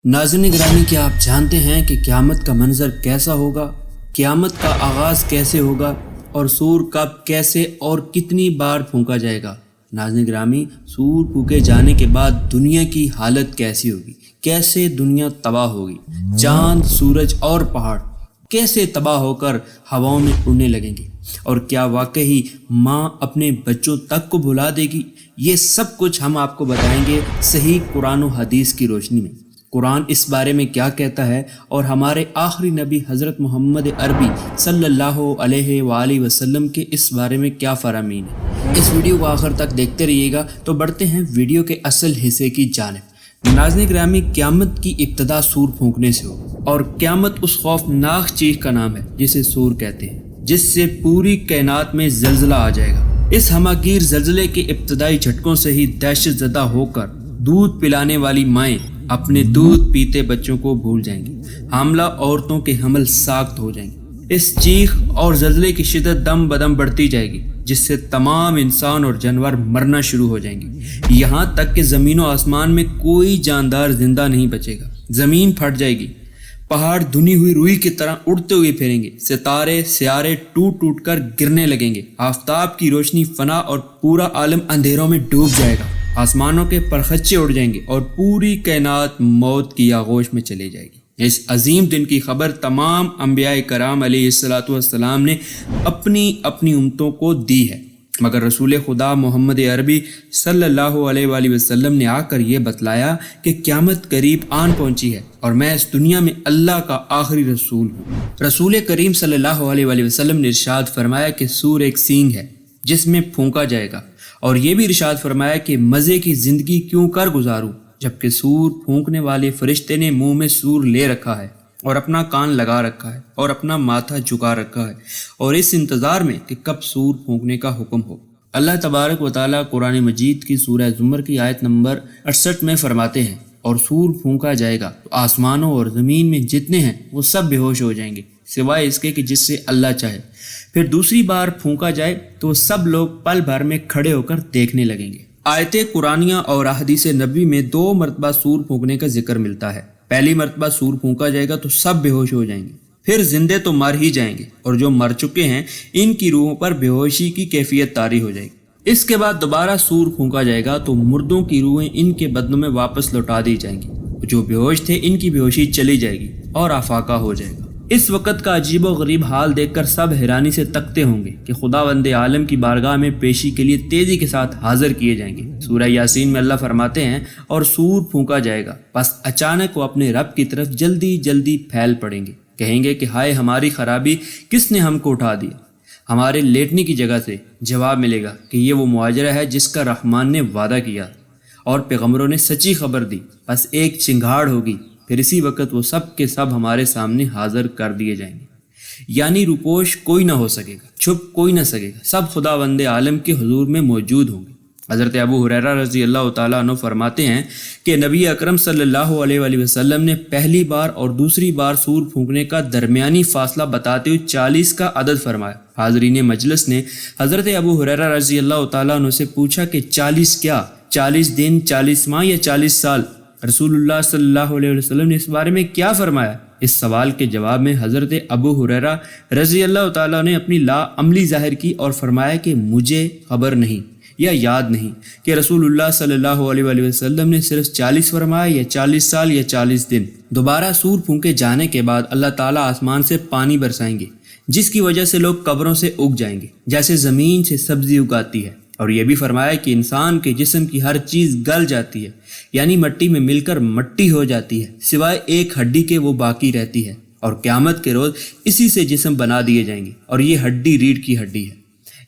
ناظرین گرامی، کیا آپ جانتے ہیں کہ قیامت کا منظر کیسا ہوگا؟ قیامت کا آغاز کیسے ہوگا اور سور کب، کیسے اور کتنی بار پھونکا جائے گا؟ ناظرین گرامی، سور پھونکے جانے کے بعد دنیا کی حالت کیسی ہوگی؟ کیسے دنیا تباہ ہوگی؟ چاند، سورج اور پہاڑ کیسے تباہ ہو کر ہواؤں میں اڑنے لگیں گے؟ اور کیا واقعی ماں اپنے بچوں تک کو بھلا دے گی؟ یہ سب کچھ ہم آپ کو بتائیں گے صحیح قرآن و حدیث کی روشنی میں۔ قرآن اس بارے میں کیا کہتا ہے اور ہمارے آخری نبی حضرت محمد عربی صلی اللہ علیہ وآلہ وسلم کے اس بارے میں کیا فرامین ہے۔ اس ویڈیو کو آخر تک دیکھتے رہیے گا۔ تو بڑھتے ہیں ویڈیو کے اصل حصے کی جانب۔ ناظرین گرامی، قیامت کی ابتدا سور پھونکنے سے ہو، اور قیامت اس خوفناک چیز کا نام ہے جسے سور کہتے ہیں، جس سے پوری کائنات میں زلزلہ آ جائے گا۔ اس ہماگیر زلزلے کے ابتدائی جھٹکوں سے ہی دہشت زدہ ہو کر دودھ پلانے والی مائیں اپنے دودھ پیتے بچوں کو بھول جائیں گی، حاملہ عورتوں کے حمل ساخت ہو جائیں گے۔ اس چیخ اور زلزلے کی شدت دم بدم بڑھتی جائے گی، جس سے تمام انسان اور جانور مرنا شروع ہو جائیں گے، یہاں تک کہ زمین و آسمان میں کوئی جاندار زندہ نہیں بچے گا۔ زمین پھٹ جائے گی، پہاڑ دھنی ہوئی روئی کی طرح اڑتے ہوئے پھریں گے، ستارے سیارے ٹوٹ ٹوٹ کر گرنے لگیں گے، آفتاب کی روشنی فنا اور پورا عالم اندھیروں میں ڈوب جائے گا، آسمانوں کے پرخچے اڑ جائیں گے اور پوری کائنات موت کی آغوش میں چلے جائے گی۔ اس عظیم دن کی خبر تمام انبیاء کرام علیہ الصلوۃ والسلام نے اپنی اپنی امتوں کو دی ہے، مگر رسول خدا محمد عربی صلی اللہ علیہ وآلہ وسلم نے آ کر یہ بتلایا کہ قیامت قریب آن پہنچی ہے اور میں اس دنیا میں اللہ کا آخری رسول ہوں۔ رسول کریم صلی اللہ علیہ وآلہ وسلم نے ارشاد فرمایا کہ سور ایک سینگ ہے جس میں پھونکا جائے گا، اور یہ بھی ارشاد فرمایا کہ مزے کی زندگی کیوں کر گزاروں جبکہ سور پھونکنے والے فرشتے نے منہ میں سور لے رکھا ہے اور اپنا کان لگا رکھا ہے اور اپنا ماتھا جھکا رکھا ہے، اور اس انتظار میں کہ کب سور پھونکنے کا حکم ہو۔ اللہ تبارک و تعالیٰ قرآن مجید کی سورہ زمر کی آیت نمبر 68 میں فرماتے ہیں، اور سور پھونکا جائے گا تو آسمانوں اور زمین میں جتنے ہیں وہ سب بے ہوش ہو جائیں گے سوائے اس کے کہ جس سے اللہ چاہے۔ پھر دوسری بار پھونکا جائے تو سب لوگ پل بھر میں کھڑے ہو کر دیکھنے لگیں گے۔ آیت قرآنیہ اور احادیث نبوی میں 2 مرتبہ سور پھونکنے کا ذکر ملتا ہے۔ پہلی مرتبہ سور پھونکا جائے گا تو سب بے ہوش ہو جائیں گے، پھر زندے تو مر ہی جائیں گے، اور جو مر چکے ہیں ان کی روحوں پر بے ہوشی کی کیفیت طاری ہو جائے گی۔ اس کے بعد دوبارہ سور پھونکا جائے گا تو مردوں کی روحیں ان کے بدنوں میں واپس لوٹا دی جائیں گی، جو بے ہوش تھے ان کی بے ہوشی چلی جائے گی اور آفاقہ ہو جائے گا۔ اس وقت کا عجیب و غریب حال دیکھ کر سب حیرانی سے تکتے ہوں گے کہ خداوند عالم کی بارگاہ میں پیشی کے لیے تیزی کے ساتھ حاضر کیے جائیں گے۔ سورہ یاسین میں اللہ فرماتے ہیں، اور سور پھونکا جائے گا، پس اچانک وہ اپنے رب کی طرف جلدی جلدی پھیل پڑیں گے، کہیں گے کہ ہائے ہماری خرابی، کس نے ہم کو اٹھا دیا ہمارے لیٹنے کی جگہ سے؟ جواب ملے گا کہ یہ وہ معاجرہ ہے جس کا رحمان نے وعدہ کیا اور پیغمبروں نے سچی خبر دی، بس ایک چنگھاڑ ہوگی، پھر اسی وقت وہ سب کے سب ہمارے سامنے حاضر کر دیے جائیں گے، یعنی روپوش کوئی نہ ہو سکے گا، چھپ کوئی نہ سکے گا، سب خداوند عالم کے حضور میں موجود ہوں گے۔ حضرت ابو ہریرہ رضی اللہ تعالیٰ عنہ فرماتے ہیں کہ نبی اکرم صلی اللہ علیہ وآلہ وسلم نے پہلی بار اور دوسری بار سور پھونکنے کا درمیانی فاصلہ بتاتے ہوئے 40 کا عدد فرمایا۔ حاضرین مجلس نے حضرت ابو ہریرہ رضی اللہ تعالیٰ عنہ سے پوچھا کہ 40 کیا؟ 40 دن، 40 ماہ یا 40 سال؟ رسول اللہ صلی اللہ علیہ وسلم نے اس بارے میں کیا فرمایا؟ اس سوال کے جواب میں حضرت ابو ہریرہ رضی اللہ تعالیٰ نے اپنی لا عملی ظاہر کی اور فرمایا کہ مجھے خبر نہیں یا یاد نہیں کہ رسول اللہ صلی اللہ علیہ وآلہ وسلم نے صرف 40 فرمایا یا 40 سال یا 40 دن۔ دوبارہ سور پھونکے جانے کے بعد اللہ تعالیٰ آسمان سے پانی برسائیں گے، جس کی وجہ سے لوگ قبروں سے اگ جائیں گے جیسے زمین سے سبزی اگاتی ہے، اور یہ بھی فرمایا کہ انسان کے جسم کی ہر چیز گل جاتی ہے، یعنی مٹی میں مل کر مٹی ہو جاتی ہے، سوائے ایک ہڈی کے وہ باقی رہتی ہے، اور قیامت کے روز اسی سے جسم بنا دیے جائیں گے، اور یہ ہڈی ریڑھ کی ہڈی ہے۔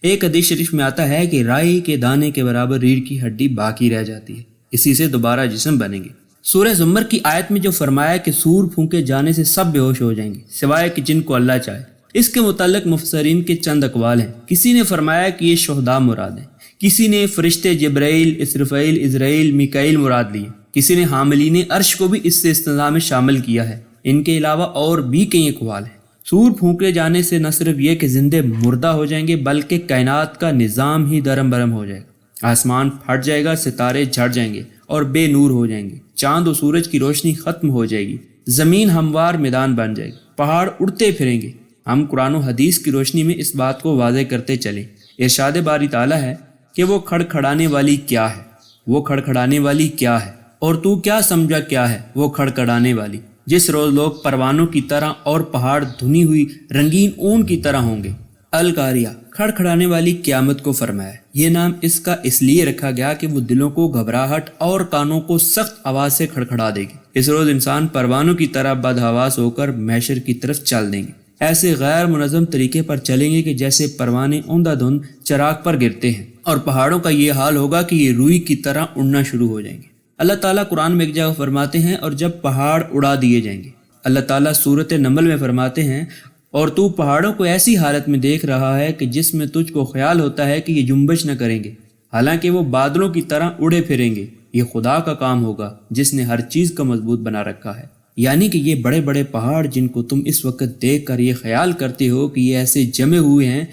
ایک حدیث شریف میں آتا ہے کہ رائی کے دانے کے برابر ریڑھ کی ہڈی باقی رہ جاتی ہے، اسی سے دوبارہ جسم بنیں گے۔ سورہ زمر کی آیت میں جو فرمایا کہ سور پھونکے جانے سے سب بے ہوش ہو جائیں گے سوائے کہ جن کو اللہ چاہے، اس کے متعلق مفسرین کے چند اقوال ہیں۔ کسی نے فرمایا کہ یہ شہداء مراد ہیں، کسی نے فرشتے جبرائیل، اسرافیل، عزرائیل، میکائیل مراد لیے، کسی نے حاملین عرش کو بھی اس سے استثناء میں شامل کیا ہے۔ ان کے علاوہ اور بھی کئی اقوال ہیں۔ سور پھونکے جانے سے نہ صرف یہ کہ زندے مردہ ہو جائیں گے بلکہ کائنات کا نظام ہی درم برم ہو جائے گا، آسمان پھٹ جائے گا، ستارے جھڑ جائیں گے اور بے نور ہو جائیں گے، چاند و سورج کی روشنی ختم ہو جائے گی، زمین ہموار میدان بن جائے گی، پہاڑ اڑتے پھریں گے۔ ہم قرآن و حدیث کی روشنی میں اس بات کو واضح کرتے چلیں۔ ارشاد باری تعالیٰ ہے کہ وہ کھڑکھڑانے والی کیا ہے، وہ کھڑکھڑانے والی کیا ہے، اور تو کیا سمجھا کیا ہے وہ کھڑکھڑانے والی، جس روز لوگ پروانوں کی طرح اور پہاڑ دھنی ہوئی رنگین اون کی طرح ہوں گے۔ القاریہ، کھڑکھڑانے والی قیامت کو فرمایا۔ یہ نام اس کا اس لیے رکھا گیا کہ وہ دلوں کو گھبراہٹ اور کانوں کو سخت آواز سے کھڑکھڑا دے گی۔ اس روز انسان پروانوں کی طرح بدحواس ہو کر محشر کی طرف چل دیں گے، ایسے غیر منظم طریقے پر چلیں گے کہ جیسے پروانے اوندھا دھند چراغ پر گرتے ہیں، اور پہاڑوں کا یہ حال ہوگا کہ یہ روئی کی طرح اڑنا شروع ہو جائیں گے۔ اللہ تعالیٰ قرآن میں ایک جگہ فرماتے ہیں اور جب پہاڑ اڑا دیے جائیں گے۔ اللہ تعالیٰ سورۃ نمل میں فرماتے ہیں اور تو پہاڑوں کو ایسی حالت میں دیکھ رہا ہے کہ جس میں تجھ کو خیال ہوتا ہے کہ یہ جنبش نہ کریں گے، حالانکہ وہ بادلوں کی طرح اڑے پھریں گے۔ یہ خدا کا کام ہوگا جس نے ہر چیز کو مضبوط بنا رکھا ہے۔ یعنی کہ یہ بڑے بڑے پہاڑ جن کو تم اس وقت دیکھ کر یہ خیال کرتے ہو کہ یہ ایسے جمے ہوئے ہیں،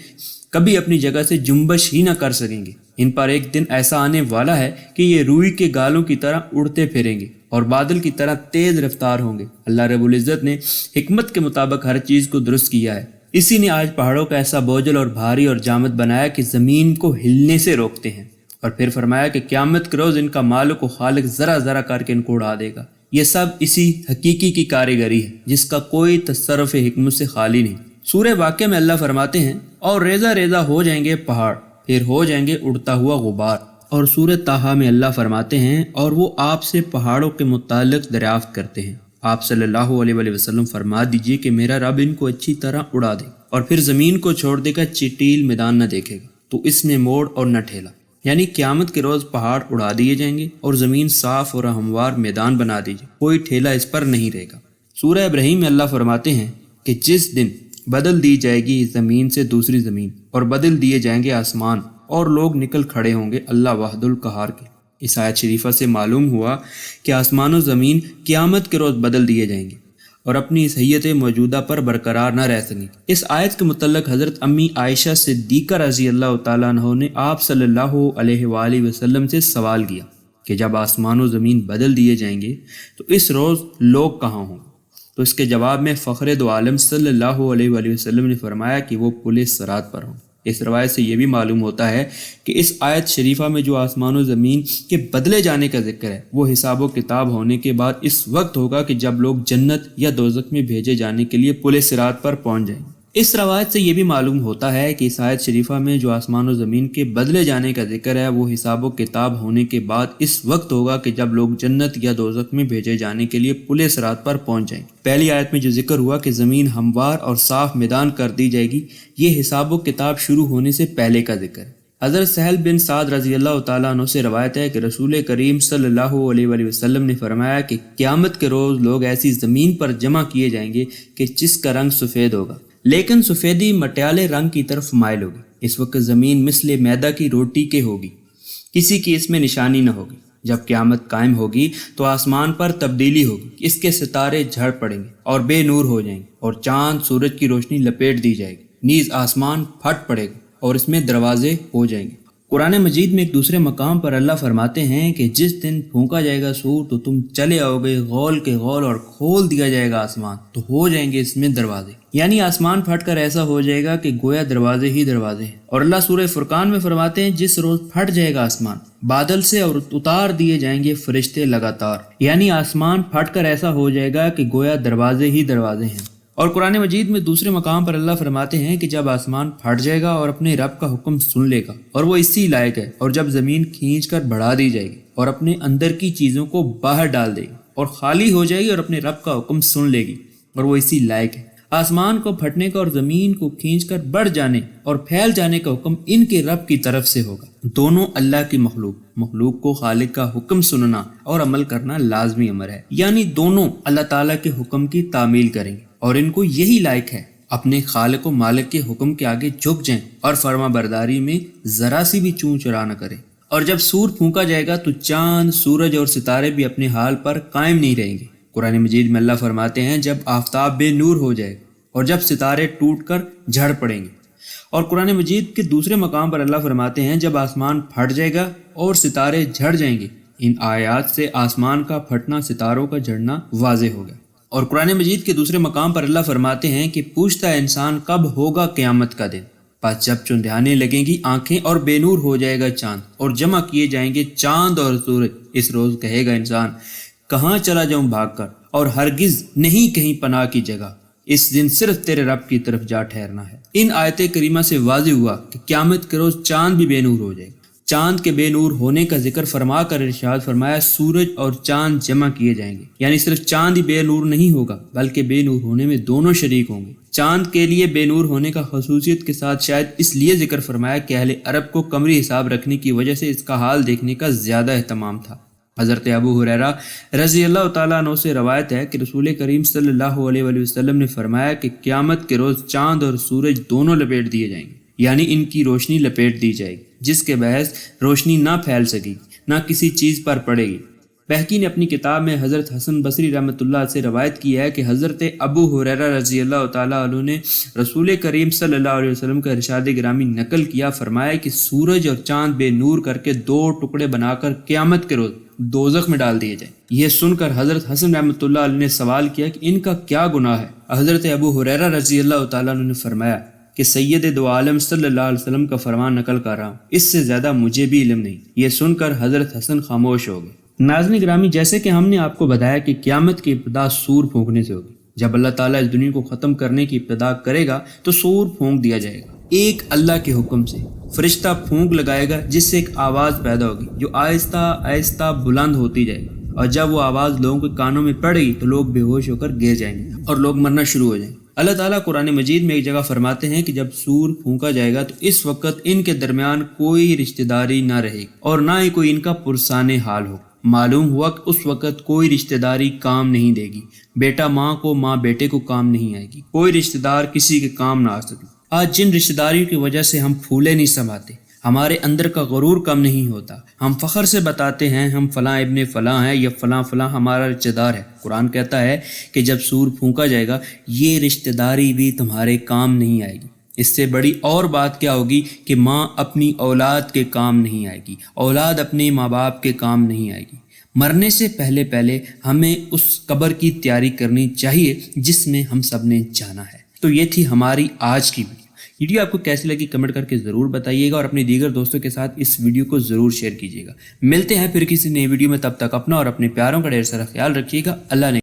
کبھی اپنی جگہ سے جنبش ہی نہ کر سکیں گے۔ ان پر ایک دن ایسا آنے والا ہے کہ یہ روئی کے گالوں کی طرح اڑتے پھریں گے اور بادل کی طرح تیز رفتار ہوں گے۔ اللہ رب العزت نے حکمت کے مطابق ہر چیز کو درست کیا ہے۔ اسی نے آج پہاڑوں کا ایسا بوجھل اور بھاری اور جامد بنایا کہ زمین کو ہلنے سے روکتے ہیں، اور پھر فرمایا کہ قیامت کے روز ان کا مالک و خالق ذرا ذرا کر کے ان کو اڑا دے گا۔ یہ سب اسی حقیقی کی کاریگری ہے جس کا کوئی تصرف حکمت سے خالی نہیں۔ سورہ واقعہ میں اللہ فرماتے ہیں اور ریزہ ریزہ ہو جائیں گے پہاڑ، پھر ہو جائیں گے اڑتا ہوا غبار۔ اور سورہ طٰہٰ میں اللہ فرماتے ہیں اور وہ آپ سے پہاڑوں کے متعلق دریافت کرتے ہیں، آپ صلی اللہ علیہ وآلہ وسلم فرما دیجئے کہ میرا رب ان کو اچھی طرح اڑا دے اور پھر زمین کو چھوڑ دے گا، چٹیل میدان نہ دیکھے گا تو اس میں موڑ اور نہ ٹھیلا۔ یعنی قیامت کے روز پہاڑ اڑا دیے جائیں گے اور زمین صاف اور ہموار میدان بنا دی جائے، کوئی ٹھیلا اس پر نہیں رہے گا۔ سورہ ابراہیم میں اللہ فرماتے ہیں کہ جس دن بدل دی جائے گی زمین سے دوسری زمین اور بدل دیے جائیں گے آسمان، اور لوگ نکل کھڑے ہوں گے اللہ واحد القہار کے۔ اس آیت شریفہ سے معلوم ہوا کہ آسمان و زمین قیامت کے روز بدل دیے جائیں گے اور اپنی اس حیت موجودہ پر برقرار نہ رہ سکیں۔ اس آیت کے متعلق حضرت امی عائشہ صدیقہ رضی اللہ تعالیٰ عنہ نے آپ صلی اللہ علیہ وآلہ وسلم سے سوال کیا کہ جب آسمان و زمین بدل دیے جائیں گے تو اس روز لوگ کہاں ہوں گے؟ تو اس کے جواب میں فخر دو عالم صلی اللہ علیہ وآلہ وسلم نے فرمایا کہ وہ پل صراط پر ہوں۔ اس روایت سے یہ بھی معلوم ہوتا ہے کہ اس آیت شریفہ میں جو آسمان و زمین کے بدلے جانے کا ذکر ہے وہ حساب و کتاب ہونے کے بعد اس وقت ہوگا کہ جب لوگ جنت یا دوزخ میں بھیجے جانے کے لیے پل صراط پر پہنچ جائیں گے۔ اس روایت سے یہ بھی معلوم ہوتا ہے کہ اس آیت شریفہ میں جو آسمان و زمین کے بدلے جانے کا ذکر ہے وہ حساب و کتاب ہونے کے بعد اس وقت ہوگا کہ جب لوگ جنت یا دوزخ میں بھیجے جانے کے لیے پل صراط پر پہنچ جائیں گے۔ پہلی آیت میں جو ذکر ہوا کہ زمین ہموار اور صاف میدان کر دی جائے گی، یہ حساب و کتاب شروع ہونے سے پہلے کا ذکر ہے۔ حضرت سہل بن سعد رضی اللہ تعالیٰ عنہ سے روایت ہے کہ رسول کریم صلی اللہ علیہ وآلہ وسلم نے فرمایا کہ قیامت کے روز لوگ ایسی زمین پر جمع کیے جائیں گے کہ جس کا رنگ سفید ہوگا، لیکن سفیدی مٹیالے رنگ کی طرف مائل ہوگی۔ اس وقت زمین مثل میدا کی روٹی کے ہوگی، کسی کی اس میں نشانی نہ ہوگی۔ جب قیامت قائم ہوگی تو آسمان پر تبدیلی ہوگی، اس کے ستارے جھڑ پڑیں گے اور بے نور ہو جائیں گے، اور چاند سورج کی روشنی لپیٹ دی جائے گی، نیز آسمان پھٹ پڑے گا اور اس میں دروازے ہو جائیں گے۔ قرآن مجید میں ایک دوسرے مقام پر اللہ فرماتے ہیں کہ جس دن پھونکا جائے گا سور تو تم چلے آؤ گے غول کے غول، اور کھول دیا جائے گا آسمان تو ہو جائیں گے اس میں دروازے۔ یعنی آسمان پھٹ کر ایسا ہو جائے گا کہ گویا دروازے ہی دروازے ہیں۔ اور اللہ سورہ فرقان میں فرماتے ہیں جس روز پھٹ جائے گا آسمان بادل سے اور اتار دیے جائیں گے فرشتے لگاتار، یعنی آسمان پھٹ کر ایسا ہو جائے گا کہ گویا دروازے ہی دروازے ہیں۔ اور قرآن مجید میں دوسرے مقام پر اللہ فرماتے ہیں کہ جب آسمان پھٹ جائے گا اور اپنے رب کا حکم سن لے گا اور وہ اسی لائق ہے، اور جب زمین کھینچ کر بڑھا دی جائے گی اور اپنے اندر کی چیزوں کو باہر ڈال دے گی اور خالی ہو جائے گی اور اپنے رب کا حکم سن لے گی اور وہ اسی لائق ہے۔ آسمان کو پھٹنے کا اور زمین کو کھینچ کر بڑھ جانے اور پھیل جانے کا حکم ان کے رب کی طرف سے ہوگا۔ دونوں اللہ کی مخلوق کو خالق کا حکم سننا اور عمل کرنا لازمی امر ہے، یعنی دونوں اللہ تعالیٰ کے حکم کی تعمیل کریں گے اور ان کو یہی لائق ہے اپنے خالق و مالک کے حکم کے آگے جھک جائیں اور فرما برداری میں ذرا سی بھی چون چرا نہ کریں۔ اور جب سور پھونکا جائے گا تو چاند سورج اور ستارے بھی اپنے حال پر قائم نہیں رہیں گے۔ قرآن مجید میں اللہ فرماتے ہیں جب آفتاب بے نور ہو جائے اور جب ستارے ٹوٹ کر جھڑ پڑیں گے۔ اور قرآن مجید کے دوسرے مقام پر اللہ فرماتے ہیں جب آسمان پھٹ جائے گا اور ستارے جھڑ جائیں گے، ان آیات سے آسمان کا پھٹنا، ستاروں کا جھڑنا واضح ہو گیا۔ اور قرآن مجید کے دوسرے مقام پر اللہ فرماتے ہیں کہ پوچھتا ہے انسان کب ہوگا قیامت کا دن، پس جب چندیانے لگیں گی آنکھیں اور بے نور ہو جائے گا چاند اور جمع کیے جائیں گے چاند اور سورج، اس روز کہے گا انسان کہاں چلا جاؤں بھاگ کر، اور ہرگز نہیں کہیں پناہ کی جگہ، اس دن صرف تیرے رب کی طرف جا ٹھہرنا ہے۔ ان آیت کریمہ سے واضح ہوا کہ قیامت کے روز چاند بھی بے نور ہو جائے گا۔ چاند کے بے نور ہونے کا ذکر فرما کر ارشاد فرمایا سورج اور چاند جمع کیے جائیں گے، یعنی صرف چاند ہی بے نور نہیں ہوگا بلکہ بے نور ہونے میں دونوں شریک ہوں گے۔ چاند کے لیے بے نور ہونے کا خصوصیت کے ساتھ شاید اس لیے ذکر فرمایا کہ اہل عرب کو قمری حساب رکھنے کی وجہ سے اس کا حال دیکھنے کا زیادہ اہتمام تھا۔ حضرت ابو ہریرہ رضی اللہ تعالیٰ عنہ سے روایت ہے کہ رسول کریم صلی اللہ علیہ وآلہ وسلم نے فرمایا کہ قیامت کے روز چاند اور سورج دونوں لپیٹ دیے جائیں گے، یعنی ان کی روشنی لپیٹ دی جائے گی، جس کے باعث روشنی نہ پھیل سکے گی، نہ کسی چیز پر پڑے گی۔ بہقی نے اپنی کتاب میں حضرت حسن بصری رحمۃ اللہ سے روایت کی ہے کہ حضرت ابو ہریرہ رضی اللہ تعالیٰ عنہ نے رسول کریم صلی اللہ علیہ وسلم کا ارشاد گرامی نقل کیا، فرمایا کہ سورج اور چاند بے نور کر کے دو ٹکڑے بنا کر قیامت کے روز دوزخ میں ڈال دیے جائیں۔ یہ سن کر حضرت حسن رحمۃ اللہ علیہ نے سوال کیا کہ ان کا کیا گناہ ہے؟ حضرت ابو ہریرہ رضی اللہ تعالیٰ عنہ نے فرمایا کہ سید دو عالم صلی اللہ علیہ وسلم کا فرمان نقل کر رہا ہوں، اس سے زیادہ مجھے بھی علم نہیں۔ یہ سن کر حضرت حسن خاموش ہو گئے۔ ناظرین گرامی، جیسے کہ ہم نے آپ کو بتایا کہ قیامت کی ابتدا سور پھونکنے سے ہوگی۔ جب اللہ تعالیٰ اس دنیا کو ختم کرنے کی ابتدا کرے گا تو سور پھونک دیا جائے گا، ایک اللہ کے حکم سے فرشتہ پھونک لگائے گا جس سے ایک آواز پیدا ہوگی جو آہستہ آہستہ بلند ہوتی جائے گی، اور جب وہ آواز لوگوں کے کانوں میں پڑے گی تو لوگ بے ہوش ہو کر گر جائیں گے اور لوگ مرنا شروع ہو جائیں گے۔ اللہ تعالیٰ قرآن مجید میں ایک جگہ فرماتے ہیں کہ جب سور پھونکا جائے گا تو اس وقت ان کے درمیان کوئی رشتہ داری نہ رہے گی اور نہ ہی کوئی ان کا پرسان حال ہو۔ معلوم ہوا کہ اس وقت کوئی رشتہ داری کام نہیں دے گی، بیٹا ماں کو، ماں بیٹے کو کام نہیں آئے گی، کوئی رشتہ دار کسی کے کام نہ آ سکے۔ آج جن رشتہ داریوں کی وجہ سے ہم پھولے نہیں سماتے، ہمارے اندر کا غرور کم نہیں ہوتا، ہم فخر سے بتاتے ہیں ہم فلاں ابن فلاں ہیں یا فلاں فلاں ہمارا رشتہ دار ہے۔ قرآن کہتا ہے کہ جب سور پھونکا جائے گا یہ رشتہ داری بھی تمہارے کام نہیں آئے گی۔ اس سے بڑی اور بات کیا ہوگی کہ ماں اپنی اولاد کے کام نہیں آئے گی، اولاد اپنے ماں باپ کے کام نہیں آئے گی۔ مرنے سے پہلے ہمیں اس قبر کی تیاری کرنی چاہیے جس میں ہم سب نے جانا ہے۔ تو یہ تھی ہماری آج کی ویڈیو آپ کو کیسی لگی کمنٹ کر کے ضرور بتائیے گا، اور اپنے دیگر دوستوں کے ساتھ اس ویڈیو کو ضرور شیئر کیجیے گا۔ ملتے ہیں پھر کسی نئی ویڈیو میں، تب تک اپنا اور اپنے پیاروں کا ڈھیر سارا خیال رکھیے گا۔ اللہ نے